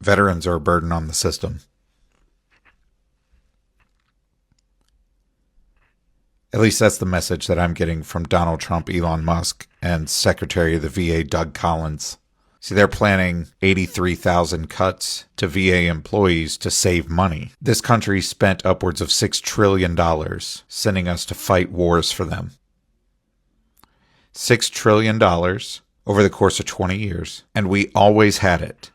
Veterans are a burden on the system. At least that's the message that I'm getting from Donald Trump, Elon Musk, and Secretary of the VA, Doug Collins. See, they're planning 83,000 cuts to VA employees to save money. This country spent upwards of $6 trillion sending us to fight wars for them. $6 trillion over the course of 20 years, and we always had it.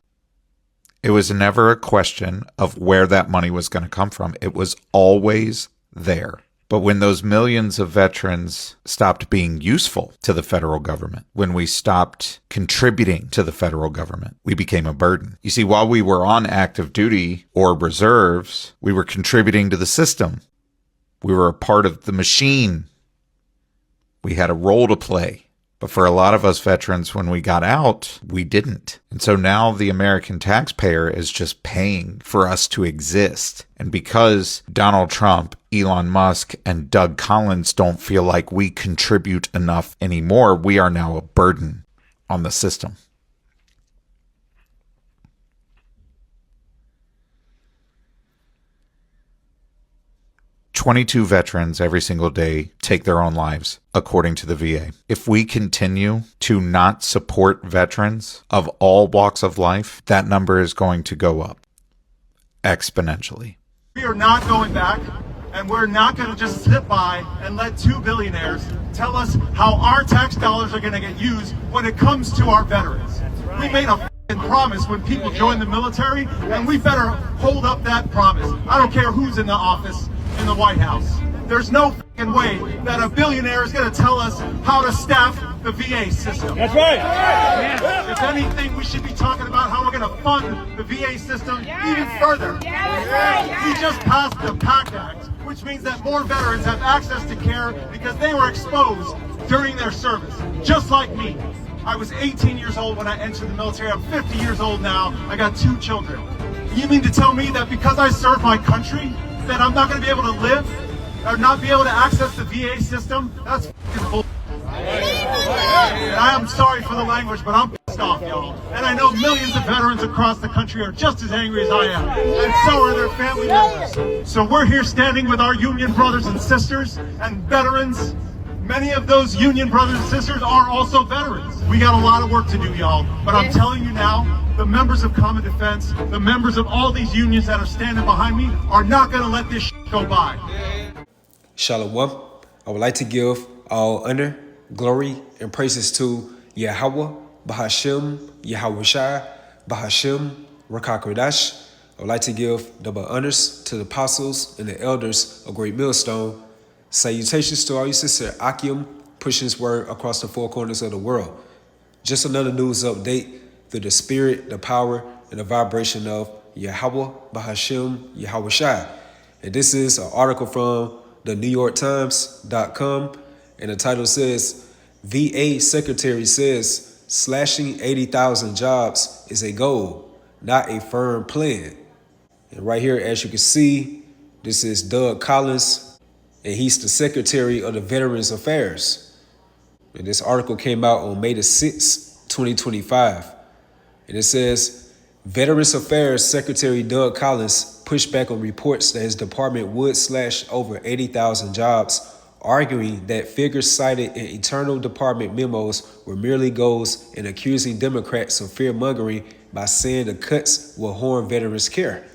It was never a question of where that money was going to come from. It was always there. But when those millions of veterans stopped being useful to the federal government, when we stopped contributing to the federal government, we became a burden. You see, while we were on active duty or reserves, we were contributing to the system. We were a part of the machine. We had a role to play. But for a lot of us veterans, when we got out, we didn't. And so now the American taxpayer is just paying for us to exist. And because Donald Trump, Elon Musk, and Doug Collins don't feel like we contribute enough anymore, we are now a burden on the system. "22 veterans every single day take their own lives, according to the VA. If we continue to not support veterans of all walks of life, that number is going to go up exponentially. We are not going back, and we're not going to just sit by and let two billionaires tell us how our tax dollars are going to get used when it comes to our veterans. We made a promise when people join the military, and we better hold up that promise. I don't care who's in the office in the White House. There's no way that a billionaire is going to tell us how to staff the VA system. That's right. If anything, we should be talking about how we're going to fund the VA system even further. We just passed the PACT Act, which means that more veterans have access to care because they were exposed during their service, just like me. I was 18 years old when I entered the military. I'm 50 years old now. I got 2 children. You mean to tell me that because I serve my country, that I'm not going to be able to live or not be able to access the VA system? That's fucking bull. And I am sorry for the language, but I'm pissed off, y'all. And I know millions of veterans across the country are just as angry as I am, and so are their family members. So we're here standing with our union brothers and sisters and veterans. Many of those union brothers and sisters are also veterans. We got a lot of work to do, y'all. But I'm telling you now, the members of Common Defense, the members of all these unions that are standing behind me are not going to let this shit go by. Shalom. I would like to give all honor, glory, and praises to Yahweh, Bahashem, Yahweh Shai, Bahashem, Rakakodash. I would like to give double honors to the apostles and the elders of Great Millstone. Salutations to all you sister Akim, pushing his word across the 4 corners of the world. Just another news update through the spirit, the power, and the vibration of Yahweh, Bahashem, Yahweh Shai. And this is an article from the NewYorkTimes.com, and the title says, VA Secretary says slashing 80,000 jobs is a goal, not a firm plan. And right here, as you can see, this is Doug Collins, and he's the Secretary of the Veterans Affairs. And this article came out on May the 6th, 2025. And it says, Veterans Affairs Secretary Doug Collins pushed back on reports that his department would slash over 80,000 jobs, arguing that figures cited in internal department memos were merely goals, and accusing Democrats of fear-mongering by saying the cuts will harm veterans' care.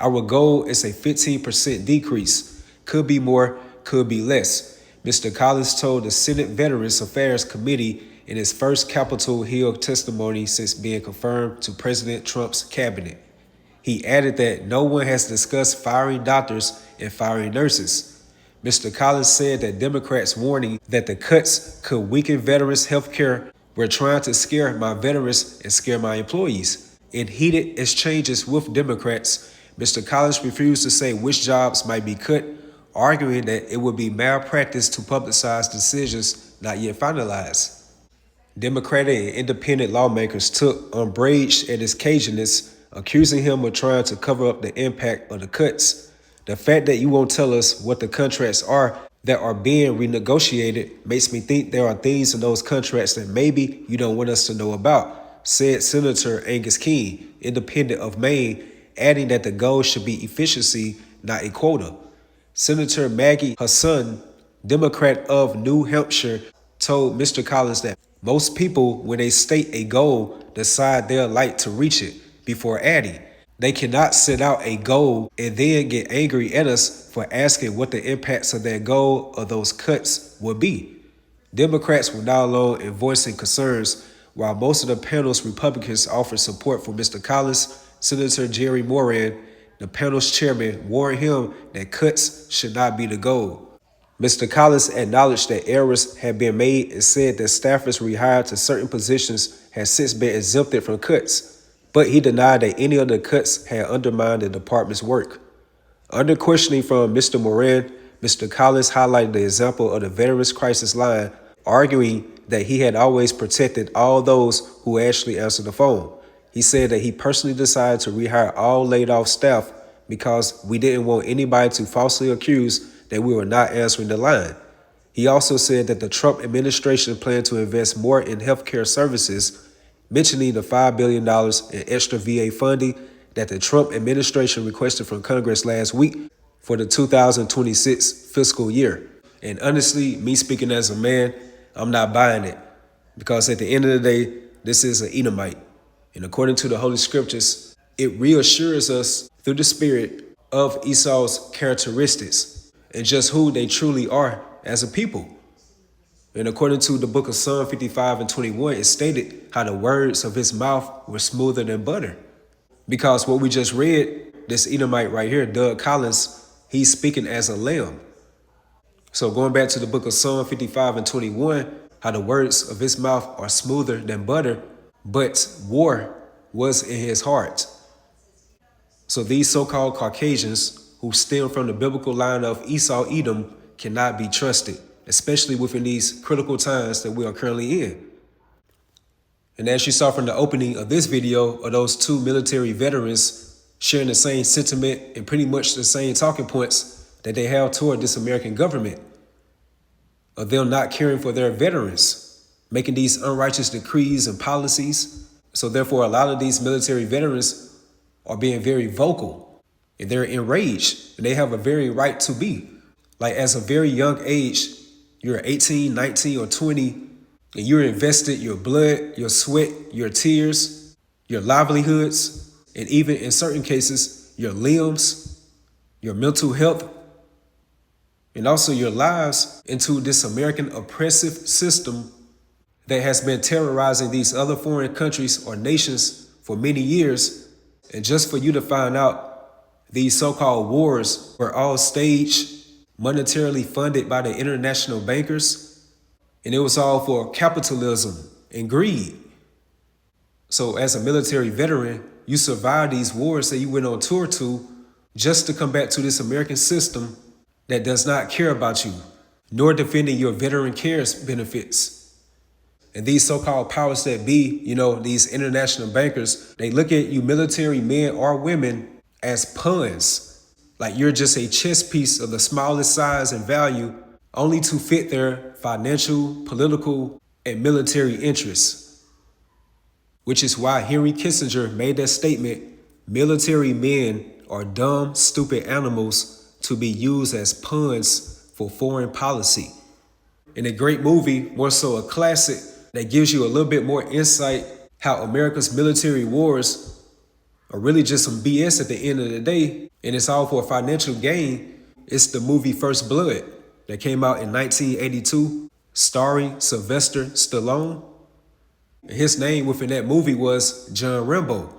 Our goal is a 15% decrease. Could be more, could be less, Mr. Collins told the Senate Veterans Affairs Committee in his first Capitol Hill testimony since being confirmed to President Trump's cabinet. He added that no one has discussed firing doctors and firing nurses. Mr. Collins said that Democrats' warning that the cuts could weaken veterans' health care were trying to scare my veterans and scare my employees. In heated exchanges with Democrats, Mr. Collins refused to say which jobs might be cut, arguing that it would be malpractice to publicize decisions not yet finalized. Democratic and independent lawmakers took umbrage at his caginess, accusing him of trying to cover up the impact of the cuts. The fact that you won't tell us what the contracts are that are being renegotiated makes me think there are things in those contracts that maybe you don't want us to know about. said Senator Angus King, independent of Maine, adding that the goal should be efficiency, not a quota. Senator Maggie Hassan, Democrat of New Hampshire, told Mr. Collins that most people, when they state a goal, decide they'll like to reach it before adding. They cannot set out a goal and then get angry at us for asking what the impacts of that goal or those cuts will be. Democrats were not alone in voicing concerns. While most of the panel's Republicans offered support for Mr. Collins, Senator Jerry Moran, the panel's chairman, warned him that cuts should not be the goal. Mr. Collins acknowledged that errors had been made and said that staffers rehired to certain positions had since been exempted from cuts, but he denied that any of the cuts had undermined the department's work. Under questioning from Mr. Moran, Mr. Collins highlighted the example of the Veterans Crisis Line, arguing that he had always protected all those who actually answered the phone. He said that he personally decided to rehire all laid-off staff because we didn't want anybody to falsely accuse that we were not answering the line. He also said that the Trump administration planned to invest more in healthcare services, mentioning the $5 billion in extra VA funding that the Trump administration requested from Congress last week for the 2026 fiscal year. And honestly, me speaking as a man, I'm not buying it, because at the end of the day, this is an Edomite. And according to the Holy Scriptures, it reassures us through the spirit of Esau's characteristics and just who they truly are as a people. And according to the book of Psalm 55 and 21, it stated how the words of his mouth were smoother than butter. Because what we just read, this Edomite right here, Doug Collins, he's speaking as a lamb. So going back to the book of Psalm 55 and 21, how the words of his mouth are smoother than butter, but war was in his heart. So these so-called Caucasians who stem from the biblical line of Esau Edom cannot be trusted, especially within these critical times that we are currently in. And as you saw from the opening of this video, are those two military veterans sharing the same sentiment and pretty much the same talking points that they have toward this American government, of them not caring for their veterans, making these unrighteous decrees and policies. So therefore, a lot of these military veterans are being very vocal and they're enraged, and they have a very right to be. Like, as a very young age, you're 18, 19, or 20, and you're invested your blood, your sweat, your tears, your livelihoods, and even in certain cases, your limbs, your mental health, and also your lives into this American oppressive system that has been terrorizing these other foreign countries or nations for many years. And just for you to find out these so-called wars were all staged, monetarily funded by the international bankers, and it was all for capitalism and greed. So as a military veteran, you survived these wars that you went on tour to just to come back to this American system that does not care about you, nor defending your veteran cares benefits. And these so-called powers that be, these international bankers, they look at you military men or women as pawns, like you're just a chess piece of the smallest size and value, only to fit their financial, political, and military interests. Which is why Henry Kissinger made that statement, military men are dumb, stupid animals to be used as pawns for foreign policy. In a great movie, more so a classic, that gives you a little bit more insight how America's military wars are really just some BS at the end of the day, and it's all for financial gain. It's the movie First Blood that came out in 1982, starring Sylvester Stallone. His name within that movie was John Rambo.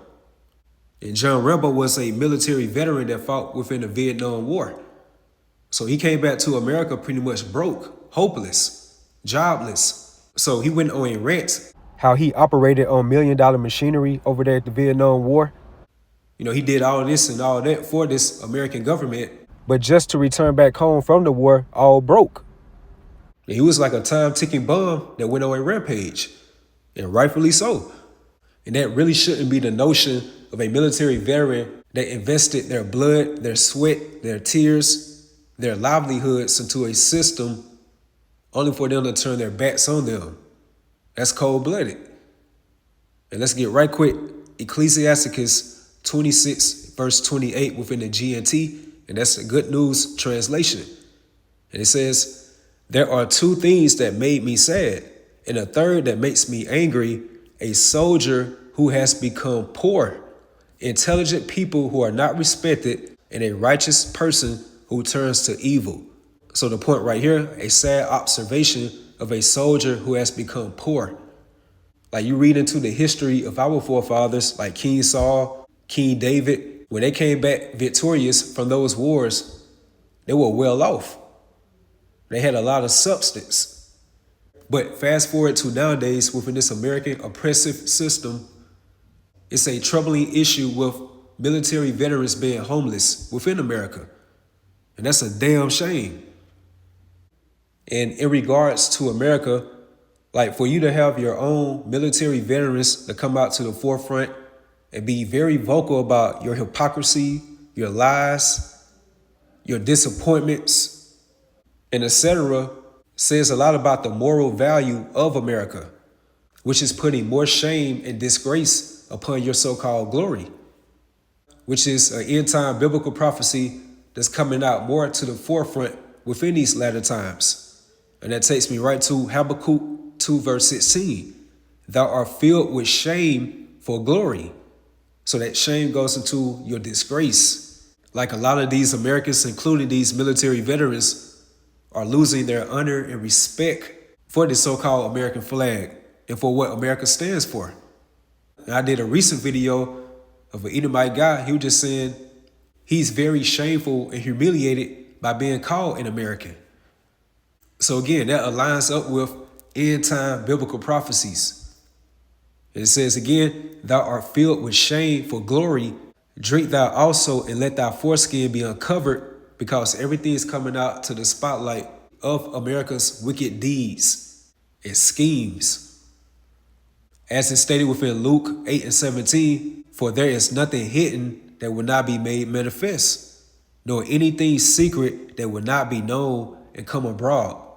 And John Rambo was a military veteran that fought within the Vietnam War. So he came back to America pretty much broke, hopeless, jobless. So he went on a rant how he operated on $1 million machinery over there at the Vietnam War. He did all this and all that for this American government, but just to return back home from the war, all broke. And he was like a time-ticking bomb that went on a rampage, and rightfully so. And that really shouldn't be the notion of a military veteran that invested their blood, their sweat, their tears, their livelihoods into a system only for them to turn their backs on them. That's cold-blooded. And let's get right quick. Ecclesiasticus 26, verse 28 within the GNT, and that's a Good News translation. And it says, there are two things that made me sad, and a third that makes me angry, a soldier who has become poor, intelligent people who are not respected, and a righteous person who turns to evil. So the point right here, a sad observation of a soldier who has become poor. Like you read into the history of our forefathers, like King Saul, King David, when they came back victorious from those wars, they were well off. They had a lot of substance. But fast forward to nowadays, within this American oppressive system, it's a troubling issue with military veterans being homeless within America. And that's a damn shame. And in regards to America, like for you to have your own military veterans to come out to the forefront and be very vocal about your hypocrisy, your lies, your disappointments, and etc., says a lot about the moral value of America, which is putting more shame and disgrace upon your so-called glory, which is an end-time biblical prophecy that's coming out more to the forefront within these latter times. And that takes me right to Habakkuk 2 verse 16. Thou art filled with shame for glory. So that shame goes into your disgrace. Like a lot of these Americans, including these military veterans, are losing their honor and respect for the so-called American flag and for what America stands for. And I did a recent video of an Edomite guy. He was just saying he's very shameful and humiliated by being called an American. So again, that aligns up with end-time biblical prophecies. It says again, thou art filled with shame for glory. Drink thou also and let thy foreskin be uncovered, because everything is coming out to the spotlight of America's wicked deeds and schemes. As is stated within Luke 8 and 17, for there is nothing hidden that will not be made manifest, nor anything secret that will not be known and come abroad.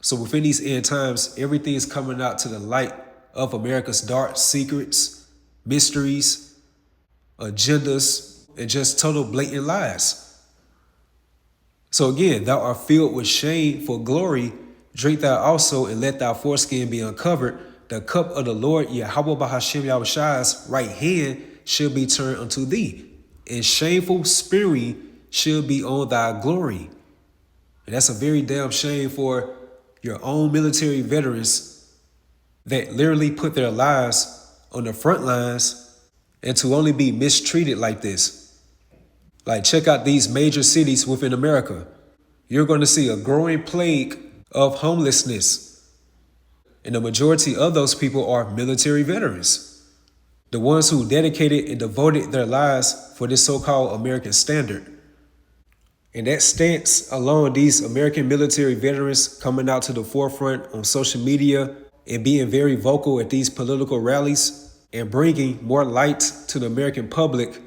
So within these end times, everything is coming out to the light of America's dark secrets, mysteries, agendas, and just total blatant lies. So again, thou art filled with shame for glory. Drink thou also and let thy foreskin be uncovered. The cup of the Lord Yahweh Bahashem Yahweh's right hand shall be turned unto thee, and shameful spewing shall be on thy glory. And that's a very damn shame for your own military veterans that literally put their lives on the front lines and to only be mistreated like this. Like, check out these major cities within America. You're going to see a growing plague of homelessness. And the majority of those people are military veterans, the ones who dedicated and devoted their lives for this so-called American standard. And that stance alone, these American military veterans coming out to the forefront on social media and being very vocal at these political rallies and bringing more light to the American public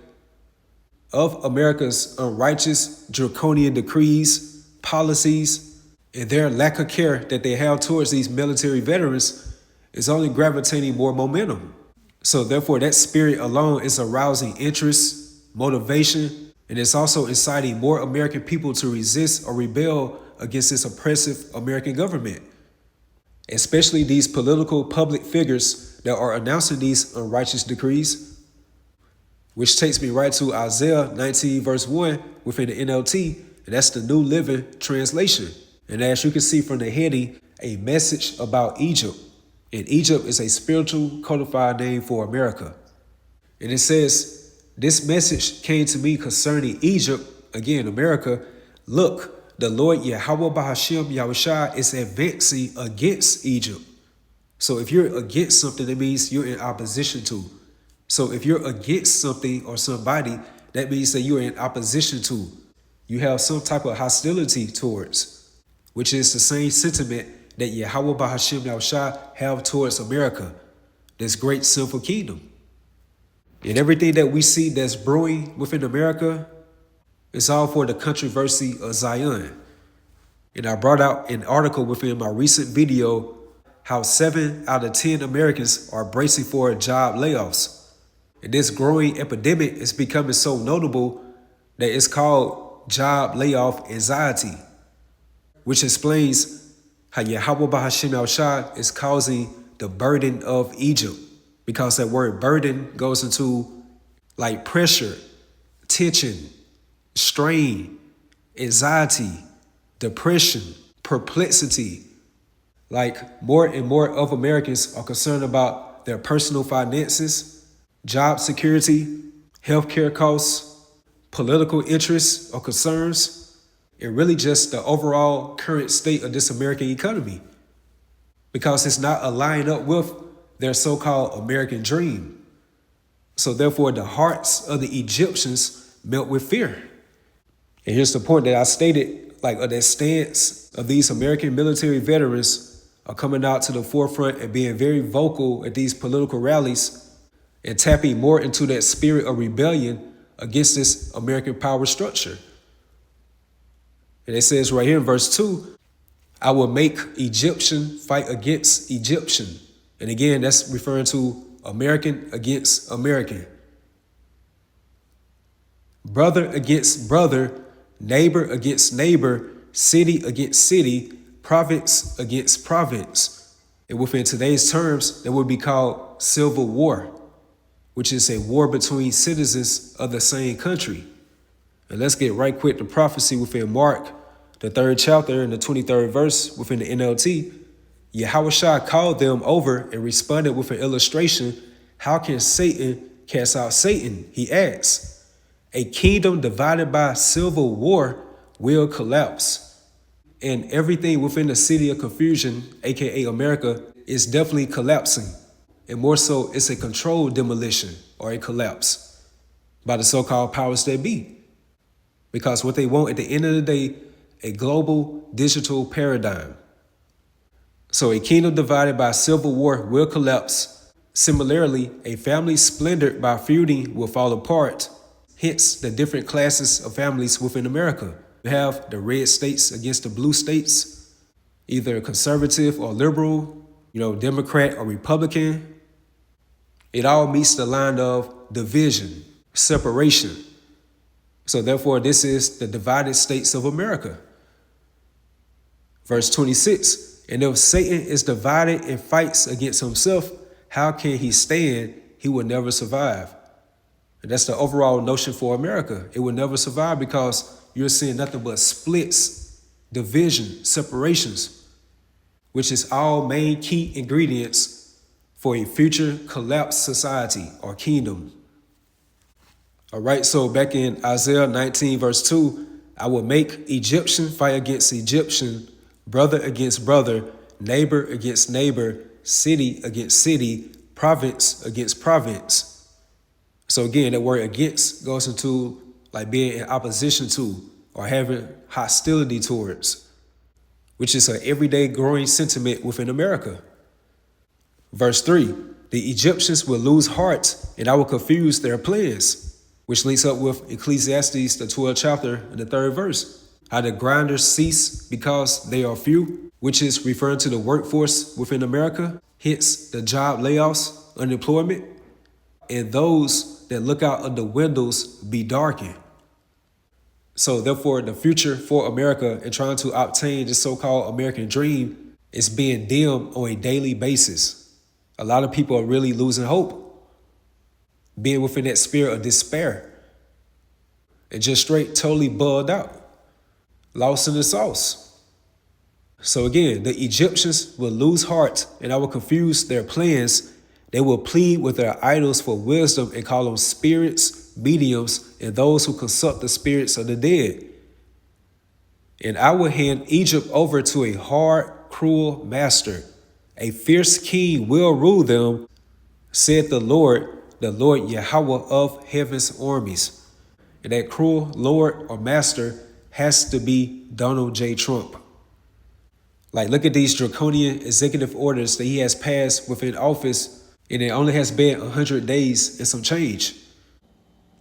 of America's unrighteous draconian decrees, policies, and their lack of care that they have towards these military veterans is only gravitating more momentum. So therefore, that spirit alone is arousing interest, motivation, and it's also inciting more American people to resist or rebel against this oppressive American government, especially these political public figures that are announcing these unrighteous decrees, which takes me right to Isaiah 19 verse 1 within the NLT, and that's the New Living Translation. And as you can see from the heading, a message about Egypt. And Egypt is a spiritual codified name for America. And it says, this message came to me concerning Egypt, again, America. Look, the Lord Yahweh Bahashem Yahushua is advancing against Egypt. So if you're against something, that means you're in opposition to. So if you're against something or somebody, that means that you're in opposition to. You have some type of hostility towards, which is the same sentiment that Yahweh Bahashem Yahushua have towards America, this great sinful kingdom. And everything that we see that's brewing within America is all for the controversy of Zion. And I brought out an article within my recent video how 7 out of 10 Americans are bracing for job layoffs. And this growing epidemic is becoming so notable that it's called job layoff anxiety, which explains how Yahweh Bahashim Al-Shah is causing the burden of Egypt, because that word burden goes into like pressure, tension, strain, anxiety, depression, perplexity. Like more and more of Americans are concerned about their personal finances, job security, healthcare costs, political interests or concerns, and really just the overall current state of this American economy, because it's not aligning up with their so-called American dream. So therefore, the hearts of the Egyptians melt with fear. And here's the point that I stated, like the stance of these American military veterans are coming out to the forefront and being very vocal at these political rallies and tapping more into that spirit of rebellion against this American power structure. And it says right here in verse 2, I will make Egyptian fight against Egyptian. And again, that's referring to American against American. Brother against brother, neighbor against neighbor, city against city, province against province. And within today's terms, that would be called civil war, which is a war between citizens of the same country. And let's get right quick to prophecy within Mark, the 3rd chapter and the 23rd verse within the NLT. Yahushua called them over and responded with an illustration. How can Satan cast out Satan? He asks. A kingdom divided by civil war will collapse. And everything within the city of confusion, aka America, is definitely collapsing. And more so, it's a controlled demolition or a collapse by the so-called powers that be. Because what they want at the end of the day, a global digital paradigm. So a kingdom divided by civil war will collapse. Similarly, a family splintered by feuding will fall apart. Hence, the different classes of families within America. You have the red states against the blue states, either conservative or liberal, Democrat or Republican. It all meets the line of division, separation. So therefore, this is the divided states of America. Verse 26, and if Satan is divided and fights against himself, how can he stand? He will never survive. And that's the overall notion for America. It will never survive because you're seeing nothing but splits, division, separations, which is all main key ingredients for a future collapsed society or kingdom. All right, so back in Isaiah 19, verse 2, I will make Egyptian fight against Egyptian, brother against brother, neighbor against neighbor, city against city, province against province. So again, that word against goes into like being in opposition to or having hostility towards, which is an everyday growing sentiment within America. Verse 3, the Egyptians will lose heart and I will confuse their plans, which links up with Ecclesiastes, the 12th chapter and the 3rd verse. How the grinders cease because they are few, which is referring to the workforce within America, hence the job layoffs, unemployment, and those that look out of the windows be darkened. So therefore, the future for America in trying to obtain the so-called American dream is being dimmed on a daily basis. A lot of people are really losing hope, being within that spirit of despair, and just straight totally bugged out, lost in the sauce. So again, the Egyptians will lose heart and I will confuse their plans. They will plead with their idols for wisdom and call them spirits, mediums, and those who consult the spirits of the dead. And I will hand Egypt over to a hard, cruel master. A fierce king will rule them, said the Lord Yahweh of heaven's armies. And that cruel Lord or master has to be Donald J. Trump. Like, look at these draconian executive orders that he has passed within office, and it only has been 100 days and some change.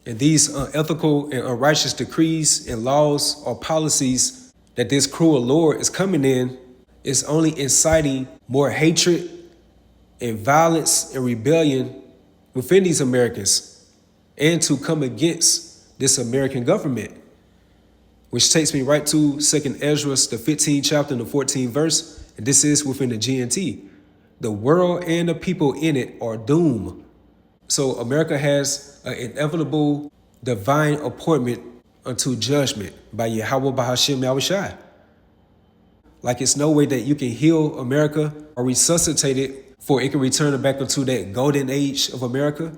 And these unethical and unrighteous decrees and laws or policies that this cruel Lord is coming in is only inciting more hatred and violence and rebellion within these Americans and to come against this American government. Which takes me right to 2nd Ezra, the 15th chapter and the 14th verse, and this is within the GNT. The world and the people in it are doomed. So America has an inevitable divine appointment unto judgment by Yahweh Bahashim Yahushai. Like it's no way that you can heal America or resuscitate it for it can return back into that golden age of America.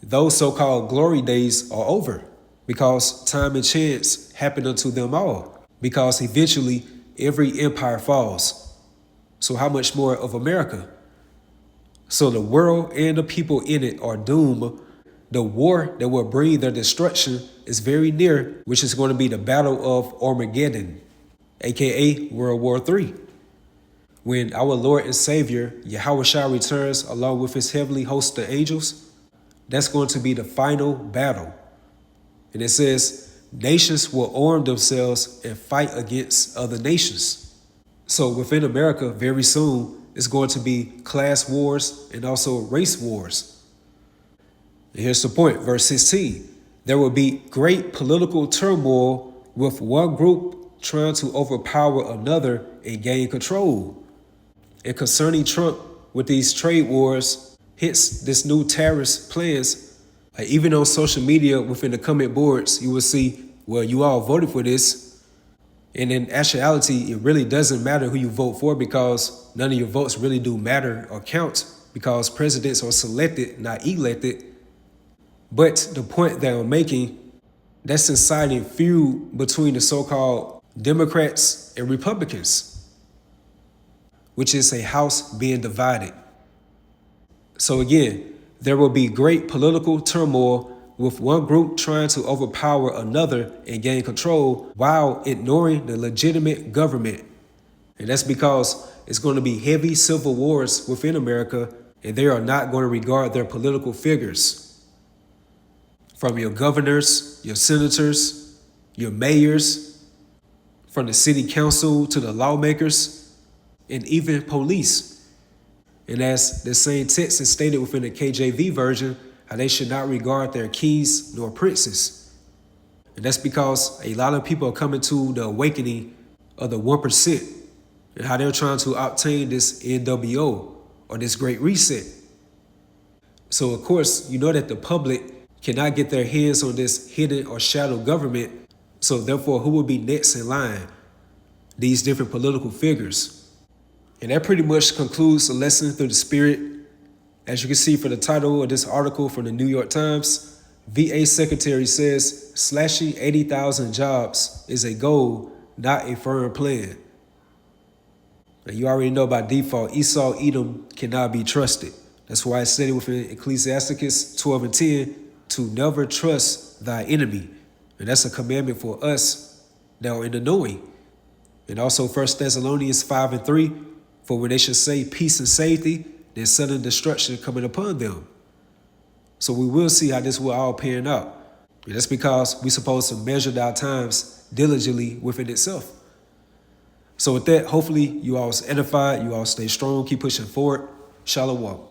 Those so-called glory days are over because time and chance happen unto them all. Because eventually every empire falls. So how much more of America? So the world and the people in it are doomed. The war that will bring their destruction is very near, which is going to be the Battle of Armageddon, aka World War III. When our Lord and Savior, Yahushua, returns along with his heavenly host of angels, that's going to be the final battle. And it says, nations will arm themselves and fight against other nations. So within America, very soon, it's going to be class wars and also race wars. And here's the point, verse 16. There will be great political turmoil with one group trying to overpower another and gain control. And concerning Trump with these trade wars, hence this new tariffs plans, even on social media within the comment boards, you will see, well, you all voted for this. And in actuality, it really doesn't matter who you vote for because none of your votes really do matter or count because presidents are selected, not elected. But the point that I'm making, that's inciting feud between the so-called Democrats and Republicans, which is a house being divided. So again, there will be great political turmoil with one group trying to overpower another and gain control while ignoring the legitimate government. And that's because it's going to be heavy civil wars within America, and they are not going to regard their political figures. From your governors, your senators, your mayors, from the city council to the lawmakers, and even police. And as the same text is stated within the KJV version, how they should not regard their kings nor princes. And that's because a lot of people are coming to the awakening of the 1% and how they're trying to obtain this NWO or this great reset. So of course, you know that the public cannot get their hands on this hidden or shadow government. So therefore, who will be next in line? These different political figures. And that pretty much concludes the lesson through the spirit. As you can see from the title of this article from the New York Times, VA Secretary says slashing 80,000 jobs is a goal, not a firm plan. And you already know by default, Esau, Edom cannot be trusted. That's why it's stated within Ecclesiasticus 12 and 10 to never trust thy enemy. And that's a commandment for us now in the knowing. And also 1 Thessalonians 5 and 3, for when they should say peace and safety, then sudden destruction coming upon them. So we will see how this will all pan out. And that's because we're supposed to measure our times diligently within itself. So with that, hopefully you all is edified, you all stay strong, keep pushing forward. Shalom.